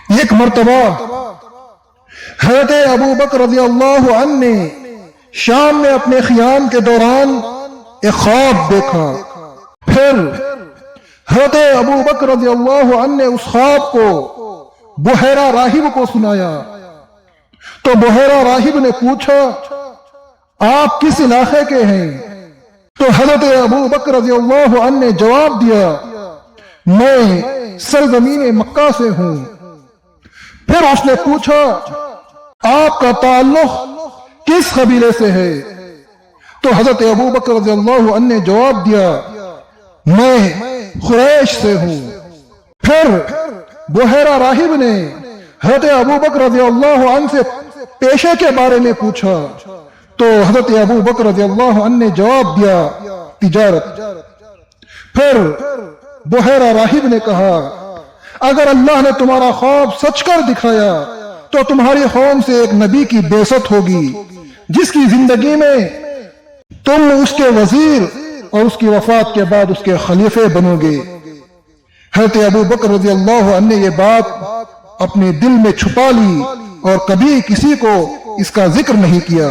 ایک مرتبہ حضرت ابو بکر رضی اللہ عنہ نے شام میں اپنے قیام کے دوران ایک خواب دیکھا. پھر حضرت ابو بکر رضی اللہ عنہ نے اس خواب کو بحیرہ راہب کو سنایا. تو بحیرہ راہب نے پوچھا آپ کس علاقے کے ہیں؟ تو حضرت ابو بکر رضی اللہ عنہ نے جواب دیا میں سرزمین مکہ سے ہوں. پھر اس نے پوچھا آپ کا تعلق کس قبیلے سے ہے؟ تو حضرت ابو بکر رضی اللہ عنہ نے جواب دیا میں قریش سے ہوں. پھر بحیرہ راہب نے حضرت ابو بکر رضی اللہ عنہ سے پیشے کے بارے میں پوچھا. تو حضرت ابو بکر رضی اللہ عنہ نے جواب دیا تجارت. پھر بحیرہ راہب نے کہا اگر اللہ نے تمہارا خواب سچ کر دکھایا تو تمہاری قوم سے ایک نبی کی بعثت ہوگی جس کی زندگی میں تم اس کے وزیر اور اس کی وفات کے بعد اس کے خلیفے بنو گے. حضرت ابو بکر رضی اللہ عنہ نے یہ بات اپنے دل میں چھپا لی اور کبھی کسی کو اس کا ذکر نہیں کیا.